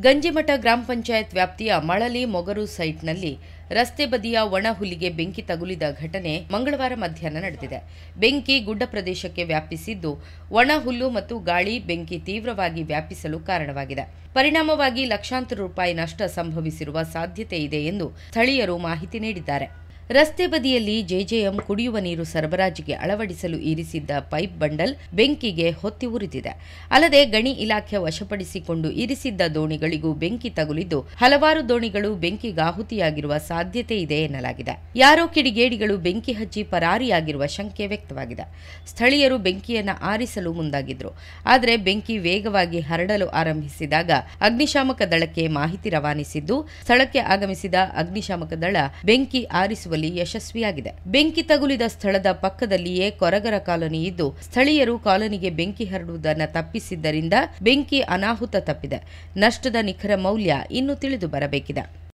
ಗಂಜಿಮಠ ಗ್ರಾಮ ಪಂಚಾಯತ್ ವ್ಯಾಪ್ತಿಯ ಮಳಲಿ ಮೊಗರು ಸೈಟ್ನಲ್ಲಿ ರಸ್ತೆ ಬದಿಯ ಒಣ ಹುಲ್ಲಿಗೆ ಬೆಂಕಿ ತಗುಲಿದ ಘಟನೆ ಮಂಗಳವಾರ ಮಧ್ಯಾಹ್ನ ನಡೆದಿದೆ. ಬೆಂಕಿ ಗುಡ್ಡ ಪ್ರದೇಶಕ್ಕೆ ವ್ಯಾಪಿಸಿದ್ದು, ಒಣ ಹುಲ್ಲು ಮತ್ತು ಗಾಳಿ ಬೆಂಕಿ ತೀವ್ರವಾಗಿ ವ್ಯಾಪಿಸಲು ಕಾರಣವಾಗಿದೆ. ಪರಿಣಾಮವಾಗಿ ಲಕ್ಷಾಂತರ ರೂಪಾಯಿ ನಷ್ಟ ಸಂಭವಿಸಿರುವ ಸಾಧ್ಯತೆ ಇದೆ ಎಂದು ಸ್ಥಳೀಯರು ಮಾಹಿತಿ ನೀಡಿದ್ದಾರೆ. ರಸ್ತೆ ಬದಿಯಲ್ಲಿ ಜೆಜೆಎಂ ಕುಡಿಯುವ ನೀರು ಸರಬರಾಜಿಗೆ ಅಳವಡಿಸಲು ಇರಿಸಿದ್ದ ಪೈಪ್ ಬಂಡಲ್ ಬೆಂಕಿಗೆ ಹೊತ್ತಿ ಉರಿದಿದೆ. ಅಲ್ಲದೆ ಗಣಿ ಇಲಾಖೆ ವಶಪಡಿಸಿಕೊಂಡು ಇರಿಸಿದ್ದ ದೋಣಿಗಳಿಗೂ ಬೆಂಕಿ ತಗುಲಿದ್ದು, ಹಲವಾರು ದೋಣಿಗಳು ಬೆಂಕಿಗಾಹುತಿಯಾಗಿರುವ ಸಾಧ್ಯತೆ ಇದೆ ಎನ್ನಲಾಗಿದೆ. ಯಾರೋ ಕಿಡಿಗೇಡಿಗಳು ಬೆಂಕಿ ಹಚ್ಚಿ ಪರಾರಿಯಾಗಿರುವ ಶಂಕೆ ವ್ಯಕ್ತವಾಗಿದೆ. ಸ್ಥಳೀಯರು ಬೆಂಕಿಯನ್ನು ಆರಿಸಲು ಮುಂದಾಗಿದ್ರು. ಆದರೆ ಬೆಂಕಿ ವೇಗವಾಗಿ ಹರಡಲು ಆರಂಭಿಸಿದಾಗ ಅಗ್ನಿಶಾಮಕ ದಳಕ್ಕೆ ಮಾಹಿತಿ ರವಾನಿಸಿದ್ದು, ಸ್ಥಳಕ್ಕೆ ಆಗಮಿಸಿದ ಅಗ್ನಿಶಾಮಕ ದಳ ಬೆಂಕಿ ಆರಿಸುವ ಯಶಸ್ವಿಯಾಗಿದೆ. ಬೆಂಕಿ ತಗುಲಿದ ಸ್ಥಳದ ಪಕ್ಕದಲ್ಲಿಯೇ ಕೊರಗರ ಕಾಲೋನಿ ಇದ್ದು, ಸ್ಥಳೀಯರು ಕಾಲೋನಿಗೆ ಬೆಂಕಿ ಹರಡುವುದನ್ನು ತಪ್ಪಿಸಿದ್ದರಿಂದ ಬೆಂಕಿ ಅನಾಹುತ ತಪ್ಪಿದೆ. ನಷ್ಟದ ನಿಖರ ಮೌಲ್ಯ ಇನ್ನೂ ತಿಳಿದು ಬರಬೇಕಿದೆ.